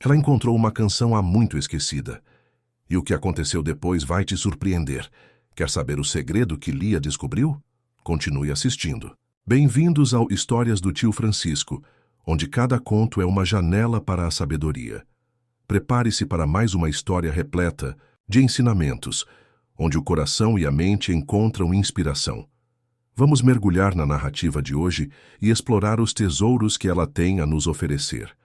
Ela encontrou uma canção há muito esquecida. E o que aconteceu depois vai te surpreender. Quer saber o segredo que Lia descobriu? Continue assistindo. Bem-vindos ao Histórias do Tio Francisco, onde cada conto é uma janela para a sabedoria. Prepare-se para mais uma história repleta de ensinamentos, onde o coração e a mente encontram inspiração. Vamos mergulhar na narrativa de hoje e explorar os tesouros que ela tem a nos oferecer.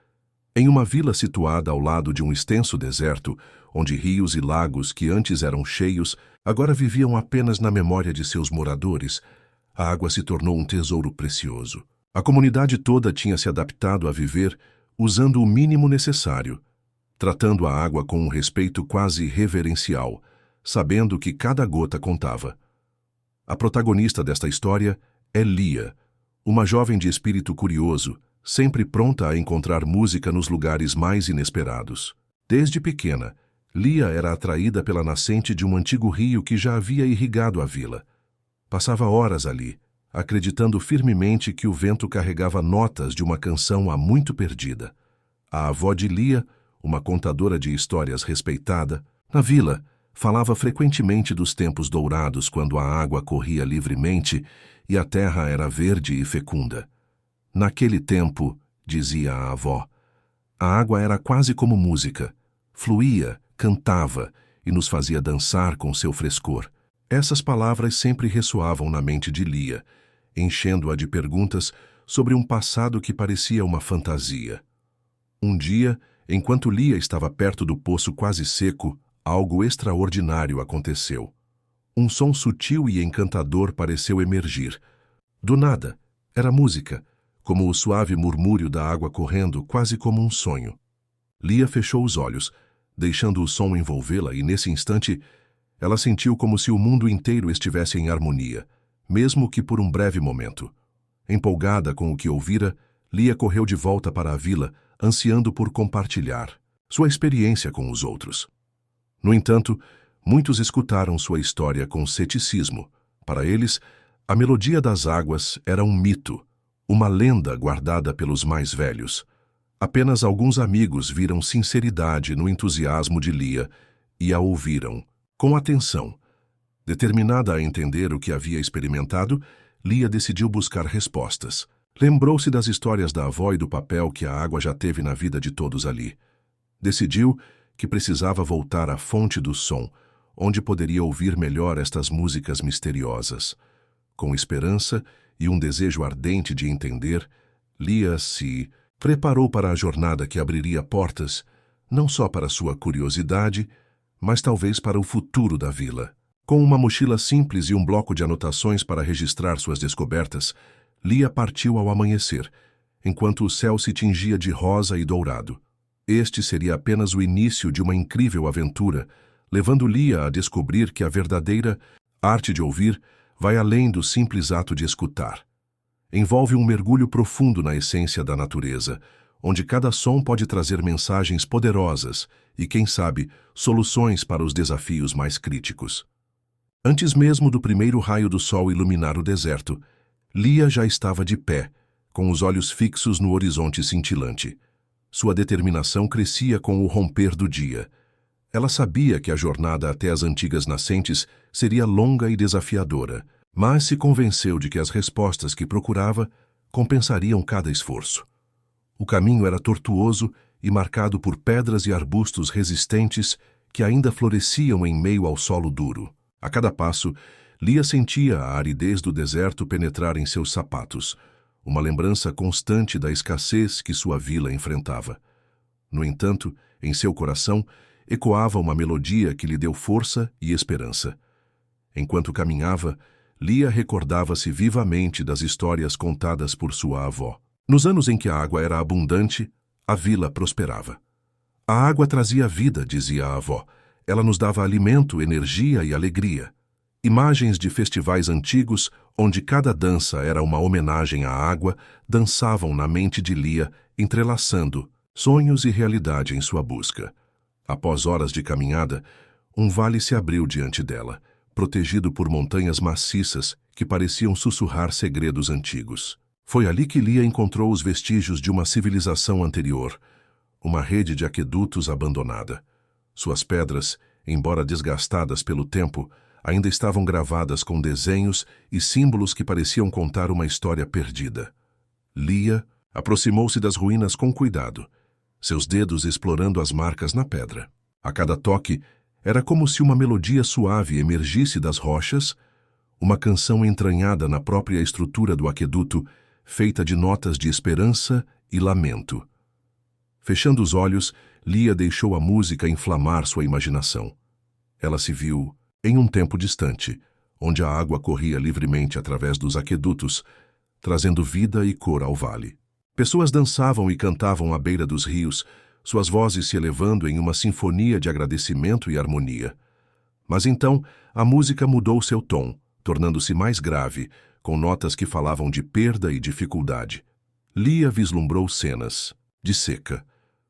Em uma vila situada ao lado de um extenso deserto, onde rios e lagos que antes eram cheios, agora viviam apenas na memória de seus moradores, a água se tornou um tesouro precioso. A comunidade toda tinha se adaptado a viver usando o mínimo necessário, tratando a água com um respeito quase reverencial, sabendo que cada gota contava. A protagonista desta história é Lia, uma jovem de espírito curioso, sempre pronta a encontrar música nos lugares mais inesperados. Desde pequena, Lia era atraída pela nascente de um antigo rio que já havia irrigado a vila. Passava horas ali, acreditando firmemente que o vento carregava notas de uma canção há muito perdida. A avó de Lia, uma contadora de histórias respeitada, na vila, falava frequentemente dos tempos dourados quando a água corria livremente e a terra era verde e fecunda. Naquele tempo, dizia a avó, a água era quase como música, fluía, cantava e nos fazia dançar com seu frescor. Essas palavras sempre ressoavam na mente de Lia, enchendo-a de perguntas sobre um passado que parecia uma fantasia. Um dia, enquanto Lia estava perto do poço quase seco, algo extraordinário aconteceu. Um som sutil e encantador pareceu emergir. Do nada, era música, como o suave murmúrio da água correndo, quase como um sonho. Lia fechou os olhos, deixando o som envolvê-la, e nesse instante, ela sentiu como se o mundo inteiro estivesse em harmonia, mesmo que por um breve momento. Empolgada com o que ouvira, Lia correu de volta para a vila, ansiando por compartilhar sua experiência com os outros. No entanto, muitos escutaram sua história com ceticismo. Para eles, a melodia das águas era um mito, uma lenda guardada pelos mais velhos. Apenas alguns amigos viram sinceridade no entusiasmo de Lia e a ouviram com atenção. Determinada a entender o que havia experimentado, Lia decidiu buscar respostas. Lembrou-se das histórias da avó e do papel que a água já teve na vida de todos ali. Decidiu que precisava voltar à fonte do som, onde poderia ouvir melhor estas músicas misteriosas. Com esperança e um desejo ardente de entender, Lia se preparou para a jornada que abriria portas, não só para sua curiosidade, mas talvez para o futuro da vila. Com uma mochila simples e um bloco de anotações para registrar suas descobertas, Lia partiu ao amanhecer, enquanto o céu se tingia de rosa e dourado. Este seria apenas o início de uma incrível aventura, levando Lia a descobrir que a verdadeira arte de ouvir vai além do simples ato de escutar. Envolve um mergulho profundo na essência da natureza, onde cada som pode trazer mensagens poderosas e, quem sabe, soluções para os desafios mais críticos. Antes mesmo do primeiro raio do sol iluminar o deserto, Lia já estava de pé, com os olhos fixos no horizonte cintilante. Sua determinação crescia com o romper do dia. Ela sabia que a jornada até as antigas nascentes seria longa e desafiadora, mas se convenceu de que as respostas que procurava compensariam cada esforço. O caminho era tortuoso e marcado por pedras e arbustos resistentes que ainda floresciam em meio ao solo duro. A cada passo, Lia sentia a aridez do deserto penetrar em seus sapatos, uma lembrança constante da escassez que sua vila enfrentava. No entanto, em seu coração, ecoava uma melodia que lhe deu força e esperança. Enquanto caminhava, Lia recordava-se vivamente das histórias contadas por sua avó. Nos anos em que a água era abundante, a vila prosperava. A água trazia vida, dizia a avó. Ela nos dava alimento, energia e alegria. Imagens de festivais antigos, onde cada dança era uma homenagem à água, dançavam na mente de Lia, entrelaçando sonhos e realidade em sua busca. Após horas de caminhada, um vale se abriu diante dela, protegido por montanhas maciças que pareciam sussurrar segredos antigos. Foi ali que Lia encontrou os vestígios de uma civilização anterior, uma rede de aquedutos abandonada. Suas pedras, embora desgastadas pelo tempo, ainda estavam gravadas com desenhos e símbolos que pareciam contar uma história perdida. Lia aproximou-se das ruínas com cuidado, seus dedos explorando as marcas na pedra. A cada toque, era como se uma melodia suave emergisse das rochas, uma canção entranhada na própria estrutura do aqueduto, feita de notas de esperança e lamento. Fechando os olhos, Lia deixou a música inflamar sua imaginação. Ela se viu em um tempo distante, onde a água corria livremente através dos aquedutos, trazendo vida e cor ao vale. Pessoas dançavam e cantavam à beira dos rios, suas vozes se elevando em uma sinfonia de agradecimento e harmonia. Mas então, a música mudou seu tom, tornando-se mais grave, com notas que falavam de perda e dificuldade. Lia vislumbrou cenas de seca,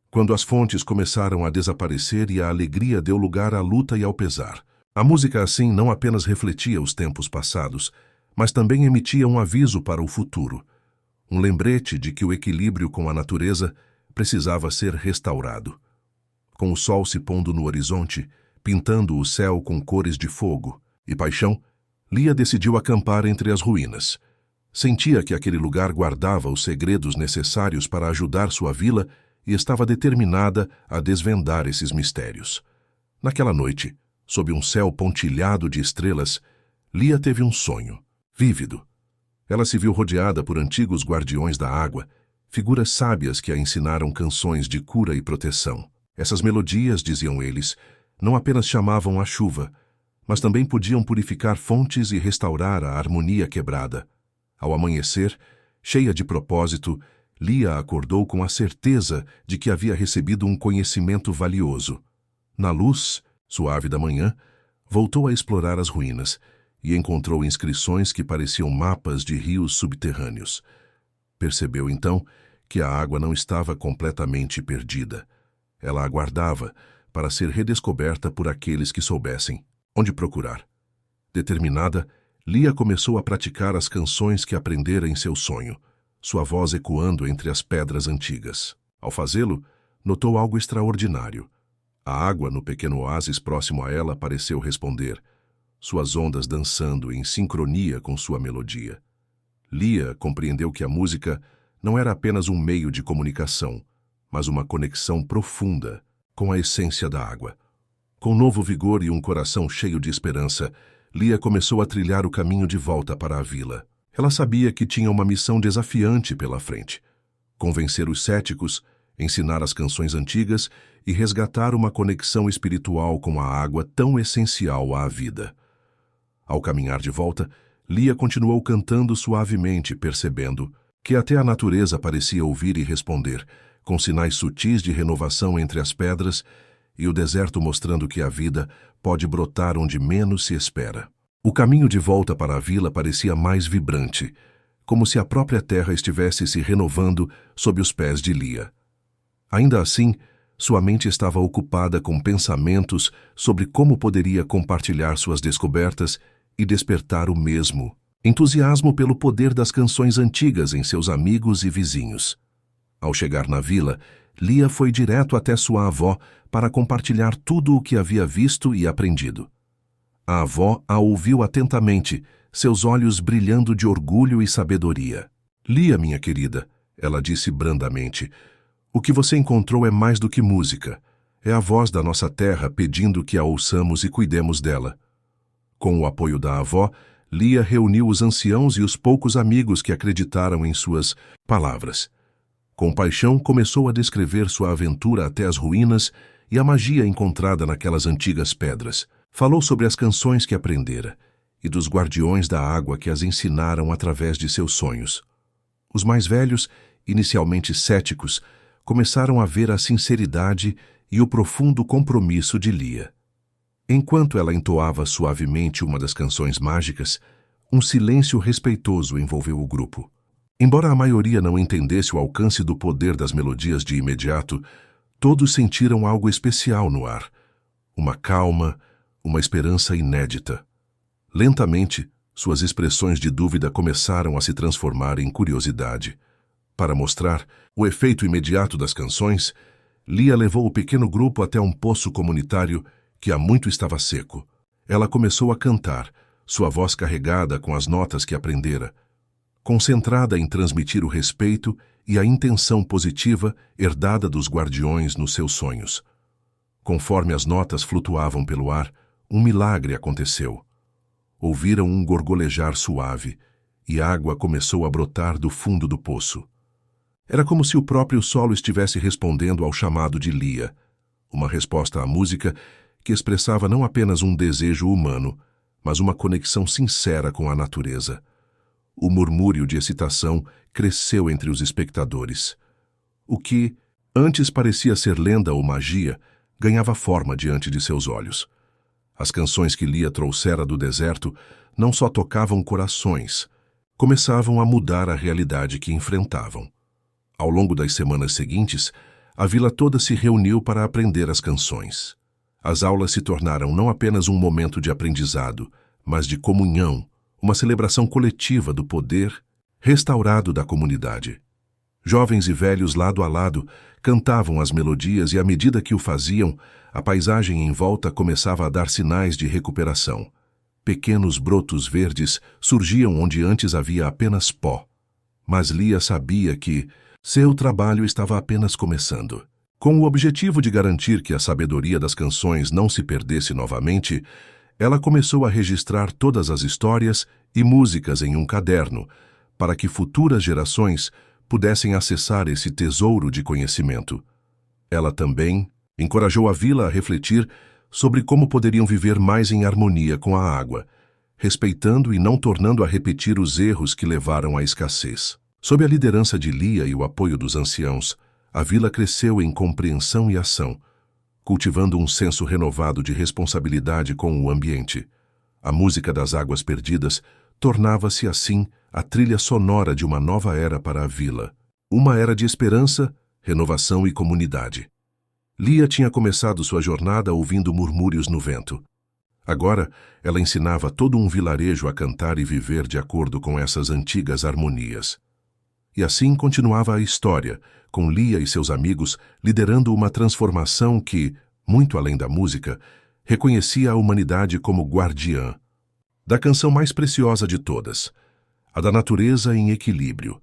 quando as fontes começaram a desaparecer e a alegria deu lugar à luta e ao pesar. A música assim não apenas refletia os tempos passados, mas também emitia um aviso para o futuro, um lembrete de que o equilíbrio com a natureza precisava ser restaurado. Com o sol se pondo no horizonte, pintando o céu com cores de fogo e paixão, Lia decidiu acampar entre as ruínas. Sentia que aquele lugar guardava os segredos necessários para ajudar sua vila e estava determinada a desvendar esses mistérios. Naquela noite, sob um céu pontilhado de estrelas, Lia teve um sonho, vívido. Ela se viu rodeada por antigos guardiões da água, figuras sábias que a ensinaram canções de cura e proteção. Essas melodias, diziam eles, não apenas chamavam a chuva, mas também podiam purificar fontes e restaurar a harmonia quebrada. Ao amanhecer, cheia de propósito, Lia acordou com a certeza de que havia recebido um conhecimento valioso. Na luz suave da manhã, voltou a explorar as ruínas e encontrou inscrições que pareciam mapas de rios subterrâneos. Percebeu então que a água não estava completamente perdida. Ela aguardava para ser redescoberta por aqueles que soubessem onde procurar. Determinada, Lia começou a praticar as canções que aprendera em seu sonho, sua voz ecoando entre as pedras antigas. Ao fazê-lo, notou algo extraordinário. A água no pequeno oásis próximo a ela pareceu responder, suas ondas dançando em sincronia com sua melodia. Lia compreendeu que a música não era apenas um meio de comunicação, mas uma conexão profunda com a essência da água. Com novo vigor e um coração cheio de esperança, Lia começou a trilhar o caminho de volta para a vila. Ela sabia que tinha uma missão desafiante pela frente: convencer os céticos, ensinar as canções antigas e resgatar uma conexão espiritual com a água tão essencial à vida. Ao caminhar de volta, Lia continuou cantando suavemente, percebendo que até a natureza parecia ouvir e responder, com sinais sutis de renovação entre as pedras e o deserto mostrando que a vida pode brotar onde menos se espera. O caminho de volta para a vila parecia mais vibrante, como se a própria terra estivesse se renovando sob os pés de Lia. Ainda assim, sua mente estava ocupada com pensamentos sobre como poderia compartilhar suas descobertas e despertar o mesmo entusiasmo pelo poder das canções antigas em seus amigos e vizinhos. Ao chegar na vila, Lia foi direto até sua avó para compartilhar tudo o que havia visto e aprendido. A avó a ouviu atentamente, seus olhos brilhando de orgulho e sabedoria. "Lia, minha querida", ela disse brandamente, "o que você encontrou é mais do que música. É a voz da nossa terra pedindo que a ouçamos e cuidemos dela." Com o apoio da avó, Lia reuniu os anciãos e os poucos amigos que acreditaram em suas palavras. Com paixão, começou a descrever sua aventura até as ruínas e a magia encontrada naquelas antigas pedras. Falou sobre as canções que aprendera e dos guardiões da água que as ensinaram através de seus sonhos. Os mais velhos, inicialmente céticos, começaram a ver a sinceridade e o profundo compromisso de Lia. Enquanto ela entoava suavemente uma das canções mágicas, um silêncio respeitoso envolveu o grupo. Embora a maioria não entendesse o alcance do poder das melodias de imediato, todos sentiram algo especial no ar. Uma calma, uma esperança inédita. Lentamente, suas expressões de dúvida começaram a se transformar em curiosidade. Para mostrar o efeito imediato das canções, Lia levou o pequeno grupo até um poço comunitário que há muito estava seco. Ela começou a cantar, sua voz carregada com as notas que aprendera, concentrada em transmitir o respeito e a intenção positiva herdada dos guardiões nos seus sonhos. Conforme as notas flutuavam pelo ar, um milagre aconteceu. Ouviram um gorgolejar suave e água começou a brotar do fundo do poço. Era como se o próprio solo estivesse respondendo ao chamado de Lia, uma resposta à música que expressava não apenas um desejo humano, mas uma conexão sincera com a natureza. O murmúrio de excitação cresceu entre os espectadores. O que, antes parecia ser lenda ou magia, ganhava forma diante de seus olhos. As canções que Lia trouxera do deserto não só tocavam corações, começavam a mudar a realidade que enfrentavam. Ao longo das semanas seguintes, a vila toda se reuniu para aprender as canções. As aulas se tornaram não apenas um momento de aprendizado, mas de comunhão, uma celebração coletiva do poder restaurado da comunidade. Jovens e velhos lado a lado cantavam as melodias e à medida que o faziam, a paisagem em volta começava a dar sinais de recuperação. Pequenos brotos verdes surgiam onde antes havia apenas pó. Mas Lia sabia que seu trabalho estava apenas começando. Com o objetivo de garantir que a sabedoria das canções não se perdesse novamente, ela começou a registrar todas as histórias e músicas em um caderno, para que futuras gerações pudessem acessar esse tesouro de conhecimento. Ela também encorajou a vila a refletir sobre como poderiam viver mais em harmonia com a água, respeitando e não tornando a repetir os erros que levaram à escassez. Sob a liderança de Lia e o apoio dos anciãos, a vila cresceu em compreensão e ação, cultivando um senso renovado de responsabilidade com o ambiente. A música das águas perdidas tornava-se, assim, a trilha sonora de uma nova era para a vila. Uma era de esperança, renovação e comunidade. Lia tinha começado sua jornada ouvindo murmúrios no vento. Agora, ela ensinava todo um vilarejo a cantar e viver de acordo com essas antigas harmonias. E assim continuava a história, com Lia e seus amigos liderando uma transformação que, muito além da música, reconhecia a humanidade como guardiã da canção mais preciosa de todas, a da natureza em equilíbrio.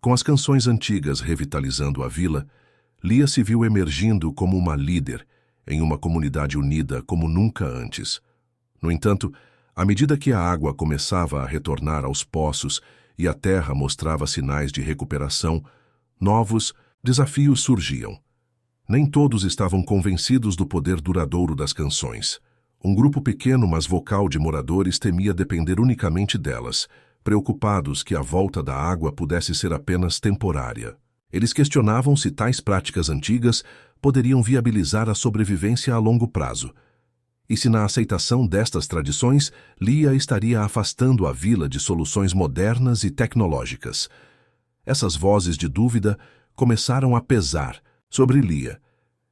Com as canções antigas revitalizando a vila, Lia se viu emergindo como uma líder em uma comunidade unida como nunca antes. No entanto, à medida que a água começava a retornar aos poços e a terra mostrava sinais de recuperação, novos desafios surgiam. Nem todos estavam convencidos do poder duradouro das canções. Um grupo pequeno, mas vocal de moradores temia depender unicamente delas, preocupados que a volta da água pudesse ser apenas temporária. Eles questionavam se tais práticas antigas poderiam viabilizar a sobrevivência a longo prazo, e se na aceitação destas tradições, Lia estaria afastando a vila de soluções modernas e tecnológicas. Essas vozes de dúvida começaram a pesar sobre Lia,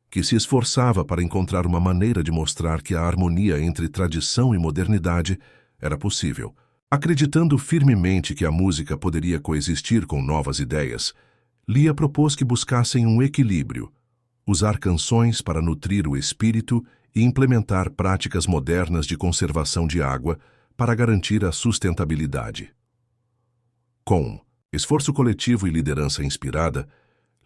que se esforçava para encontrar uma maneira de mostrar que a harmonia entre tradição e modernidade era possível. Acreditando firmemente que a música poderia coexistir com novas ideias, Lia propôs que buscassem um equilíbrio, usar canções para nutrir o espírito e implementar práticas modernas de conservação de água para garantir a sustentabilidade. Com esforço coletivo e liderança inspirada,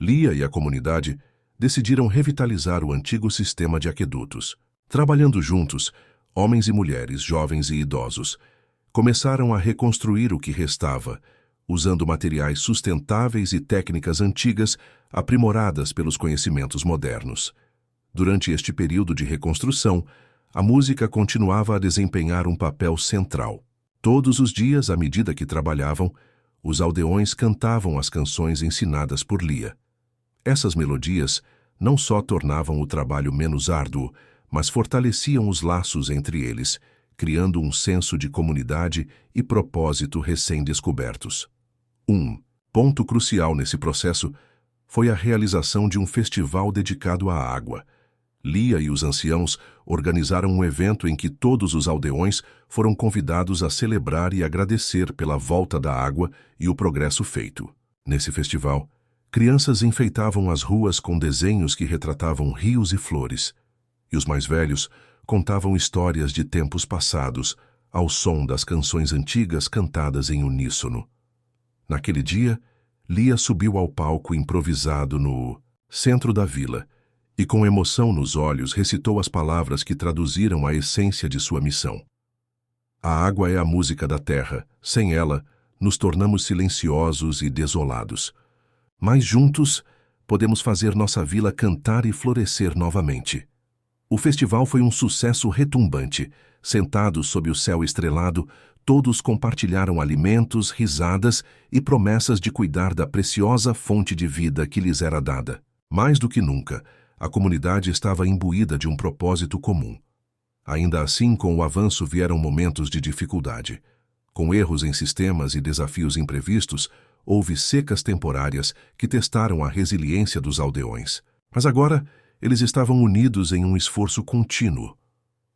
Lia e a comunidade decidiram revitalizar o antigo sistema de aquedutos. Trabalhando juntos, homens e mulheres, jovens e idosos, começaram a reconstruir o que restava, usando materiais sustentáveis e técnicas antigas aprimoradas pelos conhecimentos modernos. Durante este período de reconstrução, a música continuava a desempenhar um papel central. Todos os dias, à medida que trabalhavam, os aldeões cantavam as canções ensinadas por Lia. Essas melodias não só tornavam o trabalho menos árduo, mas fortaleciam os laços entre eles, criando um senso de comunidade e propósito recém-descobertos. Um ponto crucial nesse processo foi a realização de um festival dedicado à água. Lia e os anciãos organizaram um evento em que todos os aldeões foram convidados a celebrar e agradecer pela volta da água e o progresso feito. Nesse festival, Crianças enfeitavam as ruas com desenhos que retratavam rios e flores, e os mais velhos contavam histórias de tempos passados, ao som das canções antigas cantadas em uníssono. Naquele dia, Lia subiu ao palco improvisado no centro da vila e, com emoção nos olhos, recitou as palavras que traduziram a essência de sua missão. A água é a música da terra. Sem ela, nos tornamos silenciosos e desolados. Mas juntos, podemos fazer nossa vila cantar e florescer novamente. O festival foi um sucesso retumbante. Sentados sob o céu estrelado, todos compartilharam alimentos, risadas e promessas de cuidar da preciosa fonte de vida que lhes era dada. Mais do que nunca, a comunidade estava imbuída de um propósito comum. Ainda assim, com o avanço vieram momentos de dificuldade. Com erros em sistemas e desafios imprevistos, houve secas temporárias que testaram a resiliência dos aldeões. Mas agora, eles estavam unidos em um esforço contínuo.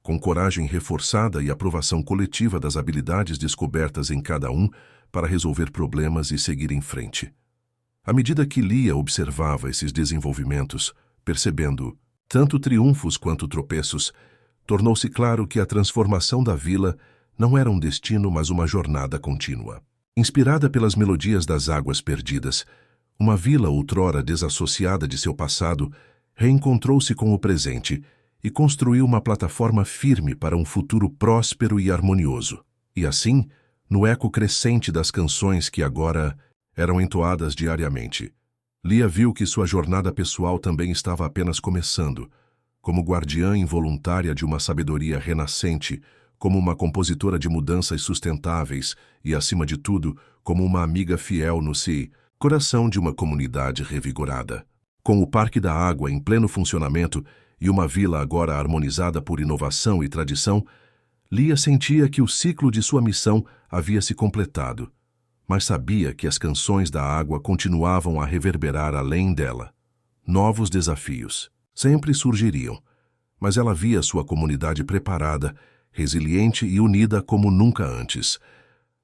Com coragem reforçada e aprovação coletiva das habilidades descobertas em cada um para resolver problemas e seguir em frente. À medida que Lia observava esses desenvolvimentos, percebendo tanto triunfos quanto tropeços, tornou-se claro que a transformação da vila não era um destino, mas uma jornada contínua. Inspirada pelas melodias das águas perdidas, uma vila outrora desassociada de seu passado reencontrou-se com o presente e construiu uma plataforma firme para um futuro próspero e harmonioso. E assim, no eco crescente das canções que agora eram entoadas diariamente, Lia viu que sua jornada pessoal também estava apenas começando, como guardiã involuntária de uma sabedoria renascente, como uma compositora de mudanças sustentáveis e, acima de tudo, como uma amiga fiel no coração de uma comunidade revigorada. Com o Parque da Água em pleno funcionamento e uma vila agora harmonizada por inovação e tradição, Lia sentia que o ciclo de sua missão havia se completado, mas sabia que as canções da água continuavam a reverberar além dela. Novos desafios sempre surgiriam, mas ela via sua comunidade preparada, resiliente e unida como nunca antes.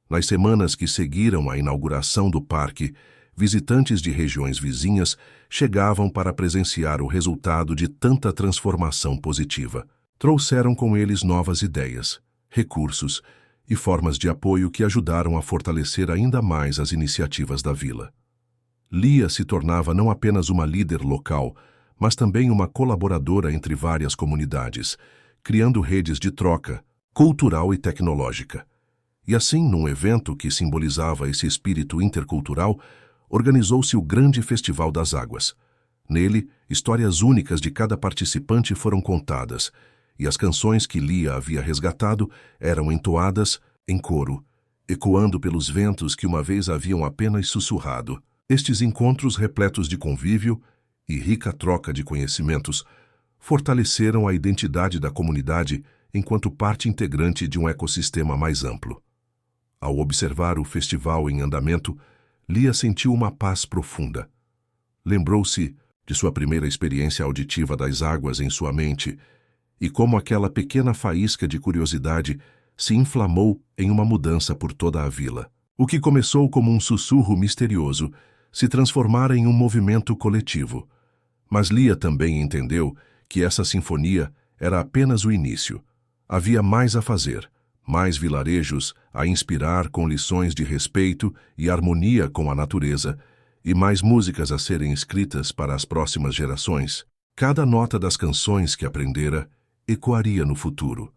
Nas semanas que seguiram a inauguração do parque, visitantes de regiões vizinhas chegavam para presenciar o resultado de tanta transformação positiva. Trouxeram com eles novas ideias, recursos e formas de apoio que ajudaram a fortalecer ainda mais as iniciativas da vila. Lia se tornava não apenas uma líder local, mas também uma colaboradora entre várias comunidades, criando redes de troca cultural e tecnológica. E assim, num evento que simbolizava esse espírito intercultural, organizou-se o Grande Festival das Águas. Nele, histórias únicas de cada participante foram contadas, e as canções que Lia havia resgatado eram entoadas em coro, ecoando pelos ventos que uma vez haviam apenas sussurrado. Estes encontros repletos de convívio e rica troca de conhecimentos fortaleceram a identidade da comunidade enquanto parte integrante de um ecossistema mais amplo. Ao observar o festival em andamento, Lia sentiu uma paz profunda. Lembrou-se de sua primeira experiência auditiva das águas em sua mente e como aquela pequena faísca de curiosidade se inflamou em uma mudança por toda a vila. O que começou como um sussurro misterioso se transformara em um movimento coletivo. Mas Lia também entendeu que essa sinfonia era apenas o início. Havia mais a fazer, mais vilarejos a inspirar com lições de respeito e harmonia com a natureza, e mais músicas a serem escritas para as próximas gerações. Cada nota das canções que aprendera ecoaria no futuro,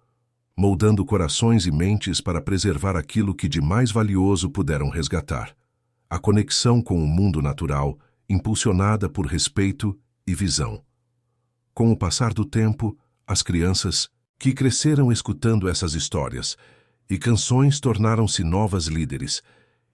moldando corações e mentes para preservar aquilo que de mais valioso puderam resgatar: a conexão com o mundo natural, impulsionada por respeito e visão. Com o passar do tempo, as crianças que cresceram escutando essas histórias e canções tornaram-se novas líderes,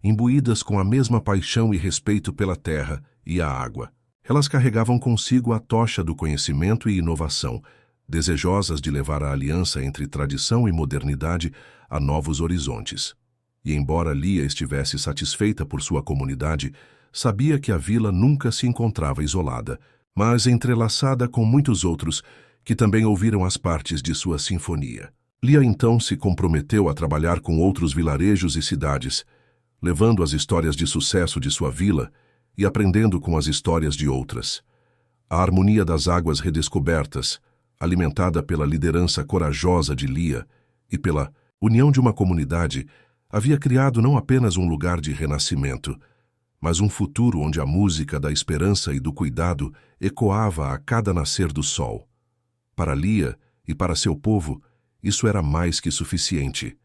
imbuídas com a mesma paixão e respeito pela terra e a água. Elas carregavam consigo a tocha do conhecimento e inovação, desejosas de levar a aliança entre tradição e modernidade a novos horizontes. E embora Lia estivesse satisfeita por sua comunidade, sabia que a vila nunca se encontrava isolada, mas entrelaçada com muitos outros que também ouviram as partes de sua sinfonia. Lia então se comprometeu a trabalhar com outros vilarejos e cidades, levando as histórias de sucesso de sua vila e aprendendo com as histórias de outras. A harmonia das águas redescobertas, alimentada pela liderança corajosa de Lia e pela união de uma comunidade, havia criado não apenas um lugar de renascimento, mas um futuro onde a música da esperança e do cuidado ecoava a cada nascer do sol. Para Lia e para seu povo, isso era mais que suficiente.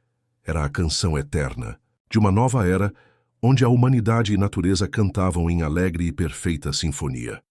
Era a canção eterna de uma nova era onde a humanidade e natureza cantavam em alegre e perfeita sinfonia.